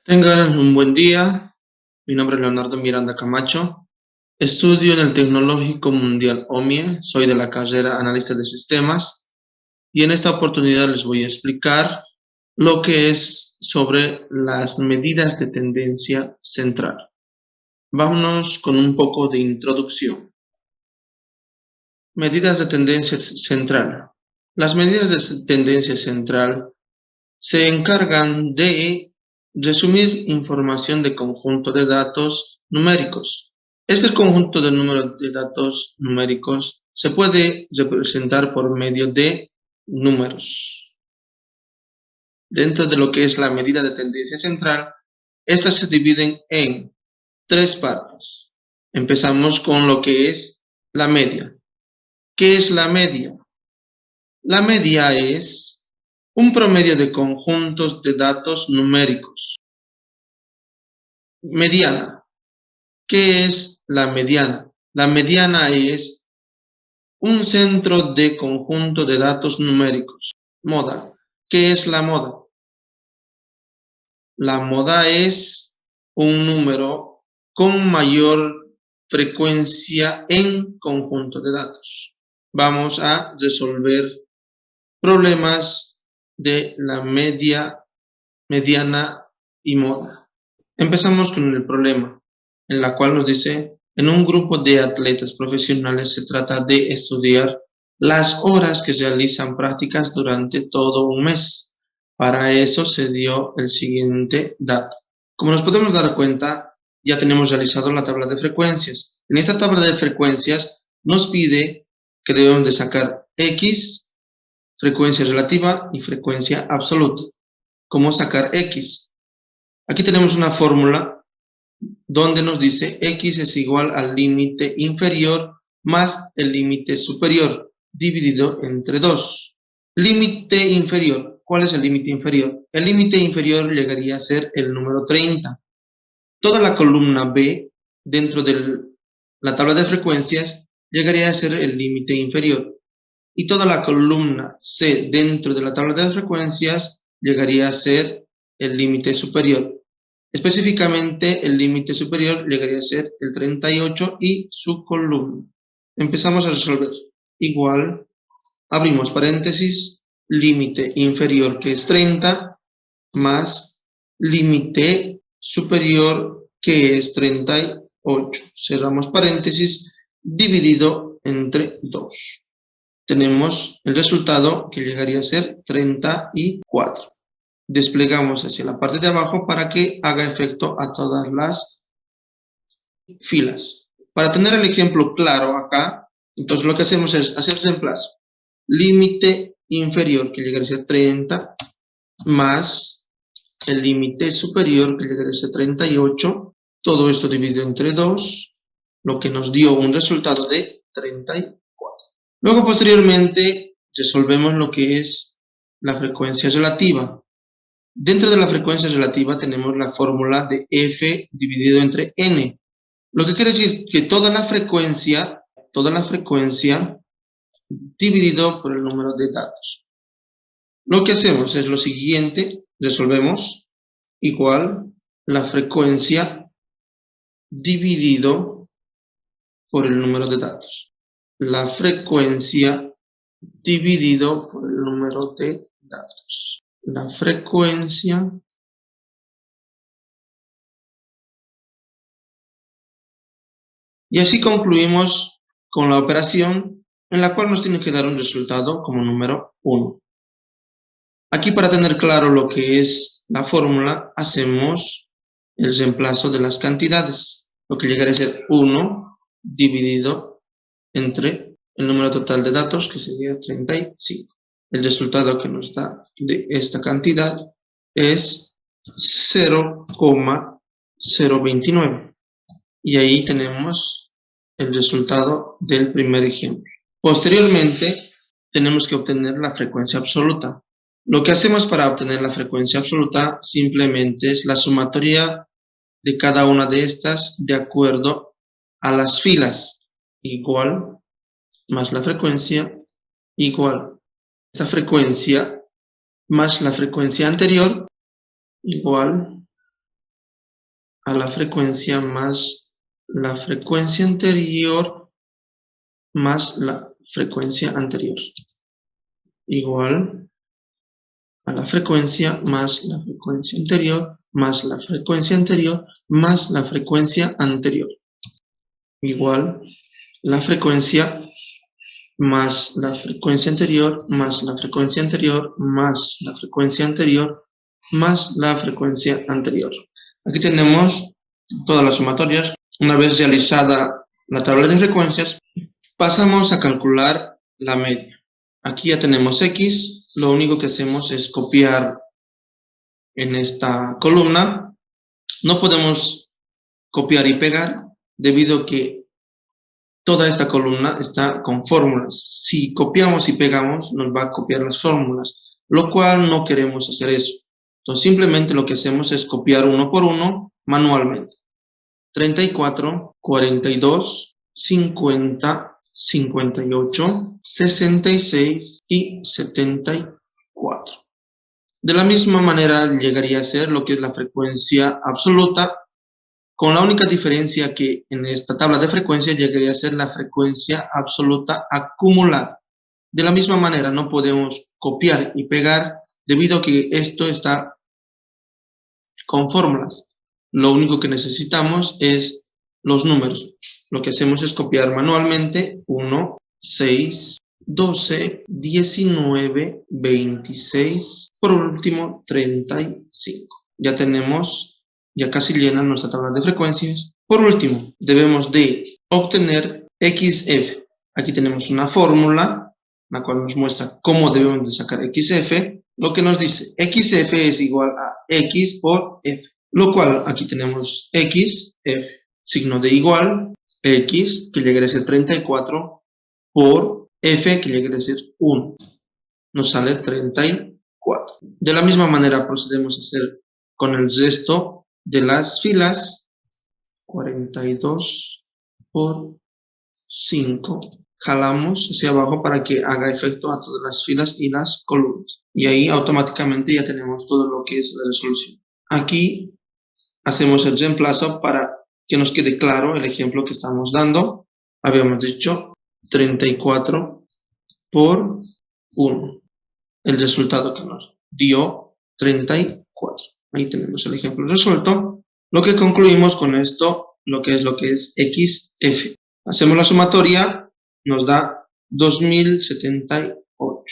Tengan un buen día. Mi nombre es Leonardo Miranda Camacho. Estudio en el Tecnológico Mundial OMIE. Soy de la carrera Analista de Sistemas. Y en esta oportunidad les voy a explicar lo que es sobre las medidas de tendencia central. Vámonos con un poco de introducción. Medidas de tendencia central. Las medidas de tendencia central se encargan de resumir información de conjunto de datos numéricos. Este conjunto de números de datos numéricos se puede representar por medio de números. Dentro de lo que es la medida de tendencia central, estas se dividen en tres partes. Empezamos con lo que es la media. ¿Qué es la media? La media es un promedio de conjuntos de datos numéricos. Mediana. ¿Qué es la mediana? La mediana es un centro de conjunto de datos numéricos. Moda. ¿Qué es la moda? La moda es un número con mayor frecuencia en conjunto de datos. Vamos a resolver problemas de la media, mediana y moda. Empezamos con el problema, en la cual nos dice, en un grupo de atletas profesionales se trata de estudiar las horas que realizan prácticas durante todo un mes. Para eso se dio el siguiente dato. Como nos podemos dar cuenta, ya tenemos realizado la tabla de frecuencias. En esta tabla de frecuencias nos pide que debemos de sacar X, frecuencia relativa y frecuencia absoluta. ¿Cómo sacar X? Aquí tenemos una fórmula donde nos dice X es igual al límite inferior más el límite superior dividido entre 2. Límite inferior. ¿Cuál es el límite inferior? El límite inferior llegaría a ser el número 30. Toda la columna B dentro de la tabla de frecuencias llegaría a ser el límite inferior. Y toda la columna C dentro de la tabla de frecuencias llegaría a ser el límite superior. Específicamente, el límite superior llegaría a ser el 38 y su columna. Empezamos a resolver. Igual, abrimos paréntesis, límite inferior que es 30, más límite superior que es 38. Cerramos paréntesis, dividido entre 2. Tenemos el resultado que llegaría a ser 34. Desplegamos hacia la parte de abajo para que haga efecto a todas las filas. Para tener el ejemplo claro acá, entonces lo que hacemos es hacer reemplazo. Límite inferior que llegaría a ser 30 más el límite superior que llegaría a ser 38. Todo esto dividido entre 2, lo que nos dio un resultado de 34. Luego posteriormente resolvemos lo que es la frecuencia relativa. Dentro de la frecuencia relativa tenemos la fórmula de F dividido entre N. Lo que quiere decir que toda la frecuencia dividido por el número de datos. Lo que hacemos es lo siguiente, resolvemos igual la frecuencia dividido por el número de datos. La frecuencia dividido por el número de datos. La frecuencia y así concluimos con la operación en la cual nos tiene que dar un resultado como número 1. Aquí, para tener claro lo que es la fórmula, hacemos el reemplazo de las cantidades, lo que llegaría a ser 1 dividido entre el número total de datos, que sería 35. El resultado que nos da de esta cantidad es 0,029. Y ahí tenemos el resultado del primer ejemplo. Posteriormente, tenemos que obtener la frecuencia absoluta. Lo que hacemos para obtener la frecuencia absoluta simplemente es la sumatoria de cada una de estas de acuerdo a las filas. Igual más la frecuencia igual esta frecuencia más la frecuencia anterior igual a la frecuencia más la frecuencia anterior más la frecuencia anterior. Igual a la frecuencia más la frecuencia anterior más la frecuencia anterior más la frecuencia anterior. Igual la frecuencia más la frecuencia anterior más la frecuencia anterior más la frecuencia anterior más la frecuencia anterior. Aquí tenemos todas las sumatorias. Una vez realizada la tabla de frecuencias, pasamos a calcular la media. Aquí ya tenemos X, lo único que hacemos es copiar en esta columna. No podemos copiar y pegar debido a que toda esta columna está con fórmulas. Si copiamos y pegamos, nos va a copiar las fórmulas, lo cual no queremos hacer eso. Entonces simplemente lo que hacemos es copiar uno por uno manualmente. 34, 42, 50, 58, 66 y 74. De la misma manera llegaría a ser lo que es la frecuencia absoluta, con la única diferencia que en esta tabla de frecuencia llegaría a ser la frecuencia absoluta acumulada. De la misma manera no podemos copiar y pegar debido a que esto está con fórmulas. Lo único que necesitamos es los números. Lo que hacemos es copiar manualmente 1, 6, 12, 19, 26, por último 35. Ya tenemos, ya casi llena nuestra tabla de frecuencias. Por último, debemos de obtener XF. Aquí tenemos una fórmula, la cual nos muestra cómo debemos de sacar XF. Lo que nos dice XF es igual a X por F. Lo cual aquí tenemos X, F, signo de igual, X que llegaría a ser 34 por F que llegaría a ser 1. Nos sale 34. De la misma manera procedemos a hacer con el resto de las filas. 42 por 5. Jalamos hacia abajo para que haga efecto a todas las filas y las columnas. Y ahí automáticamente ya tenemos todo lo que es la resolución. Aquí hacemos el reemplazo para que nos quede claro el ejemplo que estamos dando. Habíamos dicho 34 por 1. El resultado que nos dio 34. Ahí tenemos el ejemplo resuelto. Lo que concluimos con esto, lo que es XF. Hacemos la sumatoria, nos da 2078.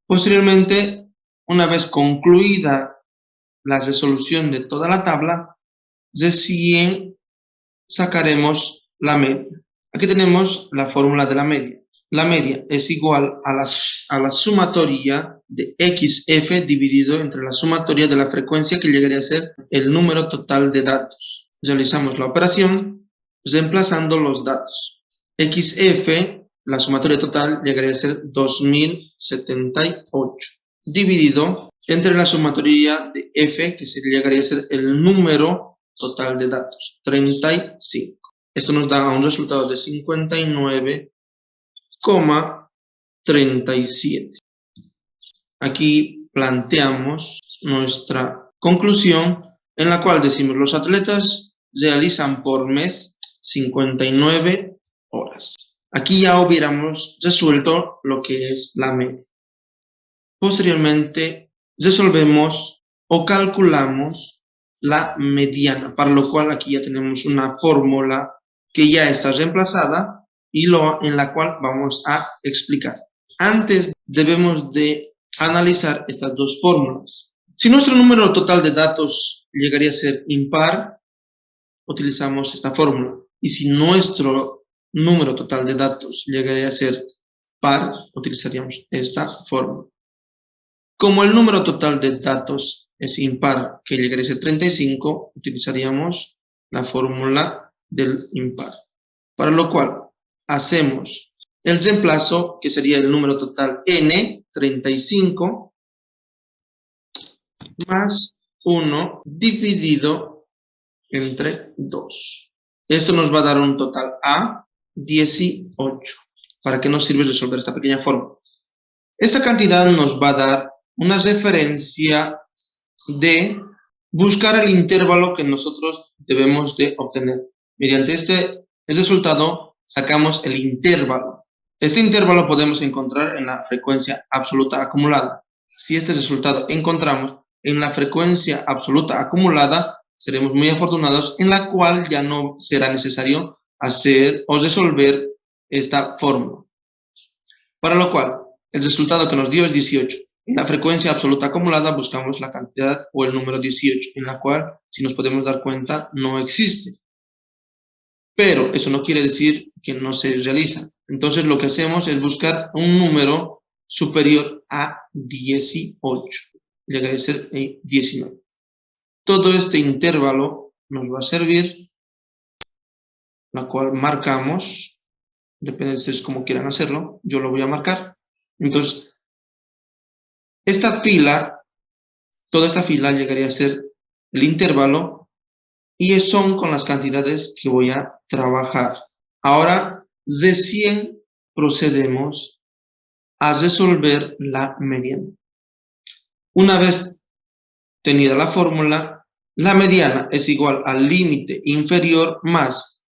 Posteriormente, una vez concluida la resolución de toda la tabla, recién sacaremos la media. Aquí tenemos la fórmula de la media. La media es igual a la sumatoria de XF dividido entre la sumatoria de la frecuencia que llegaría a ser el número total de datos. Realizamos la operación reemplazando los datos. XF, la sumatoria total, llegaría a ser 2078 dividido entre la sumatoria de F, que llegaría a ser el número total de datos, 35. Esto nos da un resultado de 59,37. Aquí planteamos nuestra conclusión, en la cual decimos los atletas realizan por mes 59 horas. Aquí ya hubiéramos resuelto lo que es la media. Posteriormente resolvemos o calculamos la mediana, para lo cual aquí ya tenemos una fórmula que ya está reemplazada y en la cual vamos a explicar. Antes debemos de analizar estas dos fórmulas. Si nuestro número total de datos llegaría a ser impar, utilizamos esta fórmula. Y si nuestro número total de datos llegaría a ser par, utilizaríamos esta fórmula. Como el número total de datos es impar, que llegaría a ser 35, utilizaríamos la fórmula del impar. Para lo cual hacemos el reemplazo, que sería el número total n, 35, más 1 dividido entre 2. Esto nos va a dar un total a 18. ¿Para qué nos sirve resolver esta pequeña fórmula? Esta cantidad nos va a dar una referencia de buscar el intervalo que nosotros debemos de obtener. Mediante este resultado sacamos el intervalo. Este intervalo podemos encontrar en la frecuencia absoluta acumulada. Si este resultado encontramos en la frecuencia absoluta acumulada, seremos muy afortunados, en la cual ya no será necesario hacer o resolver esta fórmula. Para lo cual, el resultado que nos dio es 18. En la frecuencia absoluta acumulada buscamos la cantidad o el número 18, en la cual, si nos podemos dar cuenta, no existe. Pero eso no quiere decir que no se realiza. Entonces lo que hacemos es buscar un número superior a 18. Llegaría a ser 19. Todo este intervalo nos va a servir, la cual marcamos. Depende de ustedes cómo quieran hacerlo. Yo lo voy a marcar. Entonces, esta fila, toda esta fila llegaría a ser el intervalo y son con las cantidades que voy a trabajar. Ahora, recién procedemos a resolver la mediana. Una vez tenida la fórmula, la mediana es igual al límite inferior más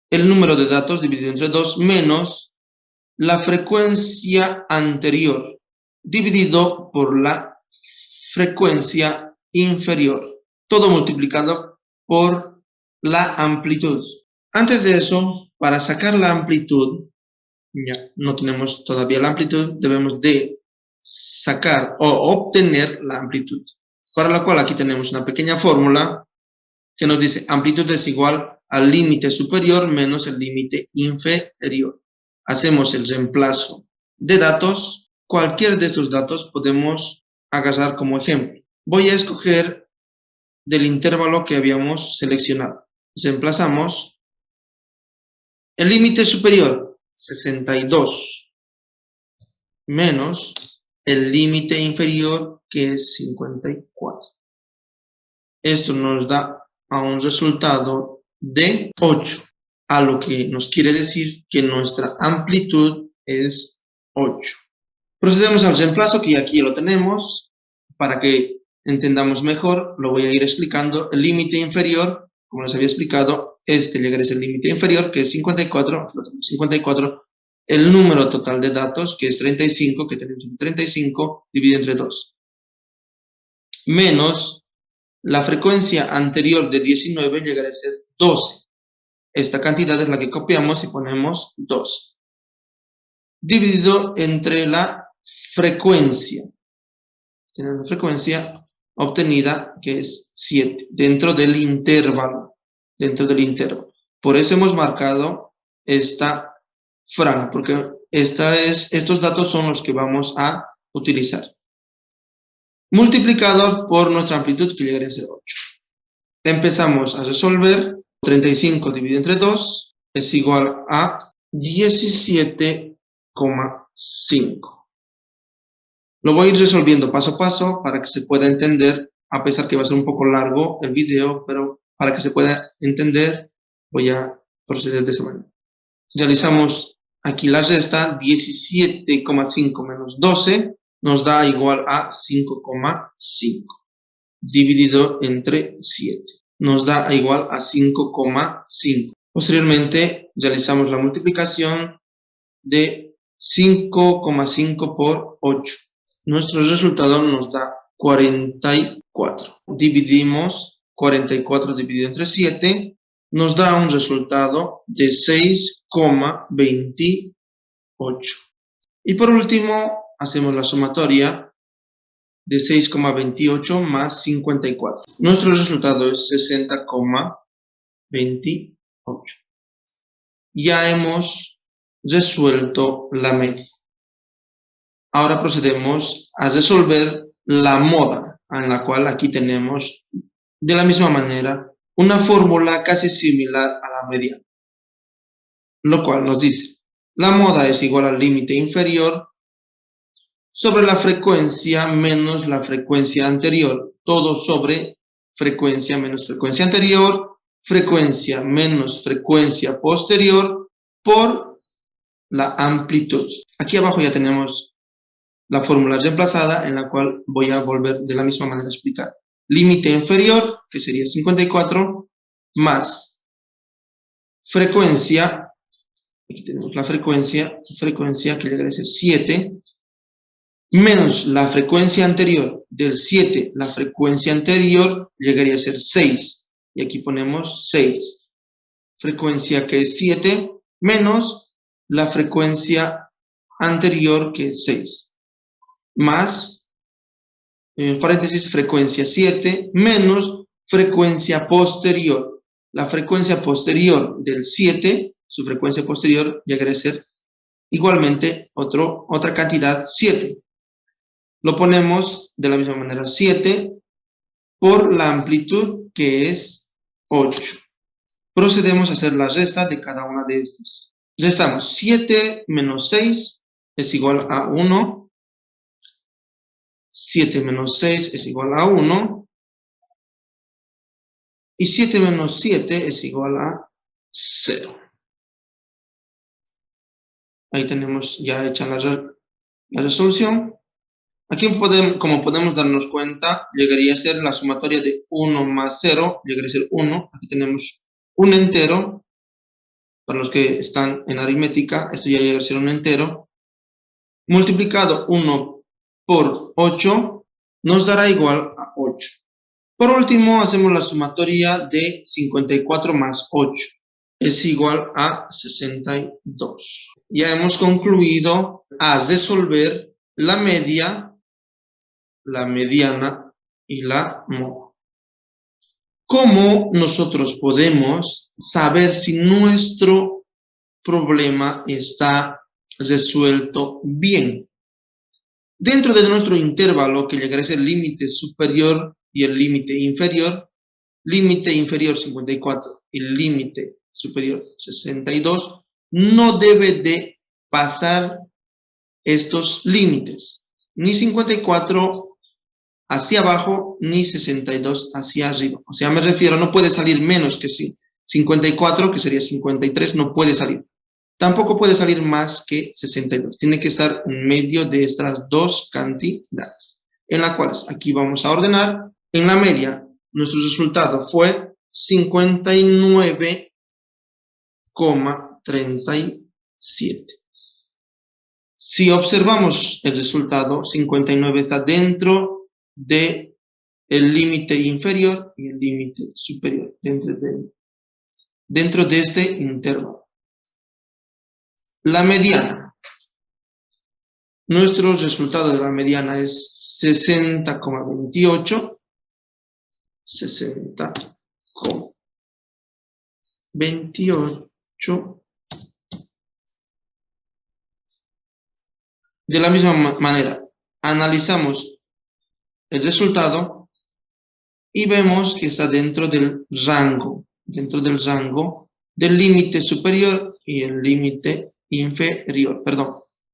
el número de datos dividido entre 2 menos la frecuencia anterior dividido por la frecuencia inferior, todo multiplicado por la amplitud. Antes de eso, para sacar la amplitud, ya no tenemos todavía la amplitud, debemos de sacar o obtener la amplitud, para la cual aquí tenemos una pequeña fórmula que nos dice amplitud es igual al límite superior menos el límite inferior. Hacemos el reemplazo de datos. Cualquier de estos datos podemos agarrar como ejemplo. Voy a escoger del intervalo que habíamos seleccionado. Reemplazamos el límite superior, 62, menos el límite inferior, que es 54. Esto nos da a un resultado de 8, a lo que nos quiere decir que nuestra amplitud es 8. Procedemos al reemplazo, que aquí lo tenemos. Para que entendamos mejor, lo voy a ir explicando. El límite inferior, como les había explicado, llegaría a ser el límite inferior, que es 54, 54, el número total de datos, que es 35, que tenemos 35, dividido entre 2, menos la frecuencia anterior de 19 llegaría a ser 12. Esta cantidad es la que copiamos y ponemos 2. Dividido entre la frecuencia. Tenemos la frecuencia obtenida, que es 7, dentro del intervalo. Por eso hemos marcado esta franja, porque estos datos son los que vamos a utilizar. Multiplicado por nuestra amplitud, que llegaría a ser 8. Empezamos a resolver. 35 dividido entre 2 es igual a 17,5. Lo voy a ir resolviendo paso a paso para que se pueda entender, a pesar que va a ser un poco largo el video, pero para que se pueda entender voy a proceder de esa manera. Realizamos aquí la resta. 17,5 menos 12 nos da igual a 5,5 dividido entre 7. Nos da igual a 5,5. Posteriormente realizamos la multiplicación de 5,5 por 8. Nuestro resultado nos da 44. Dividimos 44 dividido entre 7. Nos da un resultado de 6,28. Y por último, hacemos la sumatoria de 6,28 más 54. Nuestro resultado es 60,28. Ya hemos resuelto la media. Ahora procedemos a resolver la moda, en la cual aquí tenemos de la misma manera una fórmula casi similar a la mediana, lo cual nos dice: la moda es igual al límite inferior sobre la frecuencia menos la frecuencia anterior, todo sobre frecuencia menos frecuencia anterior, frecuencia menos frecuencia posterior, por la amplitud. Aquí abajo ya tenemos la fórmula reemplazada, en la cual voy a volver de la misma manera a explicar. límite inferior, que sería 54, más frecuencia, aquí tenemos la frecuencia que llegaría a ser 7, menos la frecuencia anterior. Del 7, la frecuencia anterior llegaría a ser 6. Y aquí ponemos 6. Frecuencia que es 7, menos la frecuencia anterior que es 6. Más, en paréntesis, frecuencia 7, menos frecuencia posterior. La frecuencia posterior del 7, su frecuencia posterior llegaría a ser igualmente otra cantidad 7. Lo ponemos de la misma manera, 7 por la amplitud que es 8. Procedemos a hacer la resta de cada una de estas. Restamos 7 menos 6 es igual a 1. 7 menos 6 es igual a 1. Y 7 menos 7 es igual a 0. Ahí tenemos ya hecha la resolución. Aquí, como podemos darnos cuenta, llegaría a ser la sumatoria de 1 más 0, llegaría a ser 1. Aquí tenemos un entero. Para los que están en aritmética, esto ya llega a ser un entero. Multiplicado 1 por 8, nos dará igual a 8. Por último, hacemos la sumatoria de 54 más 8. Es igual a 62. Ya hemos concluido a resolver la media, la mediana y la moda. ¿Cómo nosotros podemos saber si nuestro problema está resuelto bien? Dentro de nuestro intervalo, que llegará a ser el límite superior y el límite inferior 54 y el límite superior 62, no debe de pasar estos límites, ni 54 hacia abajo, ni 62 hacia arriba. O sea, me refiero, no puede salir menos que 54, que sería 53, no puede salir. Tampoco puede salir más que 62. Tiene que estar en medio de estas dos cantidades, en las cuales aquí vamos a ordenar. En la media, nuestro resultado fue 59,37. Si observamos el resultado, 59 está dentro de el límite inferior y el límite superior, dentro de este intervalo. La mediana. Nuestro resultado de la mediana es 60,28. 60,28. De la misma manera, analizamos el resultado y vemos que está dentro del rango del límite superior y el límite inferior,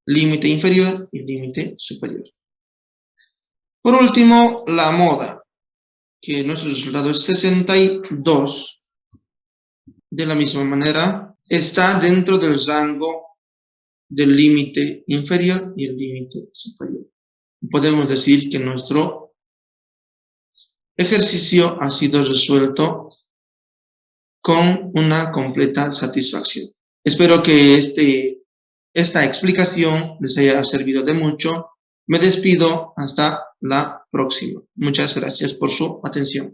límite inferior y límite superior. Por último, la moda, que nuestro resultado es 62. De la misma manera, está dentro del rango del límite inferior y el límite superior. Podemos decir que nuestro ejercicio ha sido resuelto con una completa satisfacción. Espero que esta explicación les haya servido de mucho. Me despido hasta la próxima. Muchas gracias por su atención.